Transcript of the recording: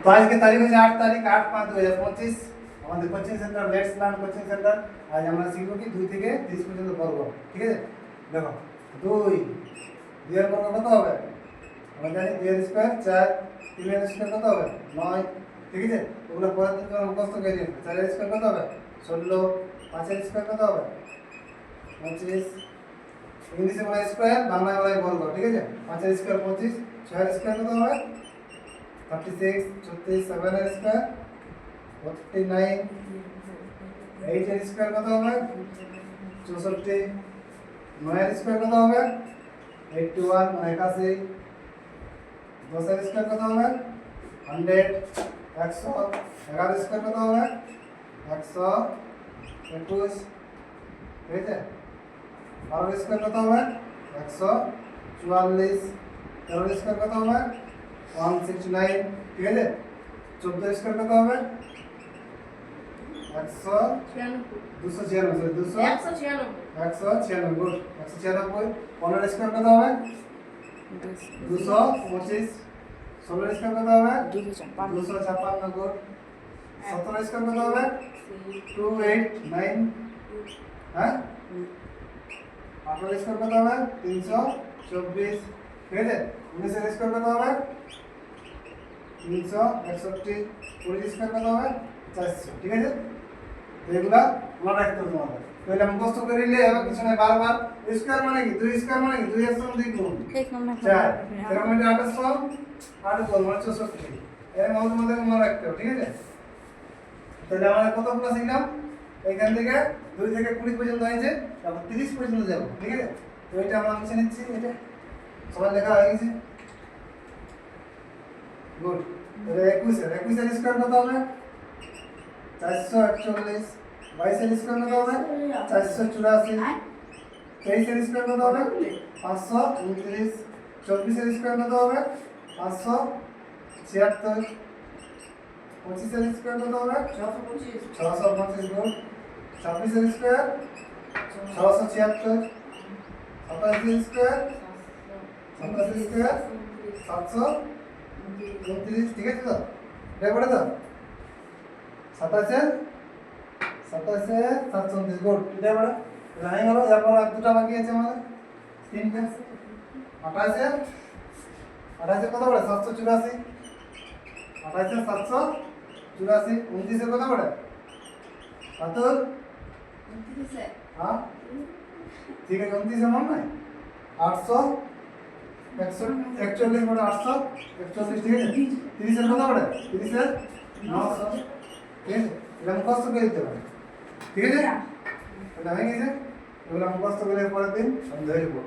तो आज की तारीख है 8 तारीख 8/5/2025 আমাদের coaching centre let's learn coaching centre আজ আমরা শিখব কি 2 থেকে 30 পর্যন্ত বর্গ ঠিক আছে দেখো 2 এর বর্গ কত হবে আমরা জানি 2 এর স্কয়ার 4 3 এর স্কয়ার কত হবে 9 ঠিক আছে ওগুলো পরের দিন আমরা মুখস্থ করে নিই 4 এর স্কয়ার কত হবে 16 5 এর স্কয়ার কত হবে 25 ইংলিশে বলা স্কয়ার বাংলায় বলা বর্গ ঠিক আছে 5 এর স্কয়ার 25 6 এর স্কয়ার কত হবে 36 36 7 এর স্কয়ার 49 8 এর স্কয়ার কত হবে 64 9 এর স্কয়ার কত হবে 81 81 10 এর স্কয়ার কত হবে 100 100 11 এর স্কয়ার কত হবে 121 ঠিক আছে 12 এর স্কয়ার কত হবে 144 13 এর স্কয়ার কত হবে 169 ঠিক আছে 14 এর স্কয়ার কত হবে 196 গুড 196 15 এর স্কয়ার কত হবে 225 16 এর স্কয়ার কত হবে 256 গুড 17 এর স্কয়ার কত হবে 289 হ্যাঁ 18 এর স্কয়ার কত হবে 324 ঠিক আছে 19 এর স্কয়ার কত হবে 361 20 এর স্কয়ার কত হবে 400 ঠিক আছে এগুলা মনে রাখতে হবে তোমাদের তাহলে আমি মুখস্থ করে নিলে এবার কিছু না বারবার স্কয়ার মানে কি 2 স্কয়ার মানে কি 2 এর সমান 2 গুণ 4 এর মানে 800 8 গুণ মানে 64 এর মধ্যে তোমাদের মনে রাখতে হবে ঠিক আছে তাহলে আমরা কতগুলো শিখলাম এখান থেকে 2 থেকে 20 পর্যন্ত হয়েছে তারপর 30 পর্যন্ত যাব ঠিক আছে তো এটা আমরা মুছে নিচ্ছি এটা সবাই লেখা হয়ে গেছে গুড তাহলে 21 এর স্কয়ার কত হবে 448 22 এর স্কয়ার কত হবে 484 23 এর স্কয়ার কত হবে 529 24 এর স্কয়ার কত হবে 576 25 এর স্কয়ার কত হবে 625 গুণ 26 এর স্কয়ার 676 27 এর স্কয়ার 27 এর স্কয়ার 729 ঠিক আছে তো এটা পড়ে তো 27 729 গুড এটা পড়ে রাই হলো এরপর আর দুটো বাকি আছে আমাদের তিনটে 28 কত পড়ে 784 28 784 29 কত পড়ে 7 হ্যাঁ ঠিক আছে 29 মনে নাই 800 141 বড় 841 ঠিক আছে 30 এর কত পড়ে 30 এর 900 ঠিক আছে এটা মুখস্থ করে দিতে হবে ঠিক আছে এটা হয়ে গেছে এগুলো মুখস্থ করে পরের দিন আমি ধরে দেবো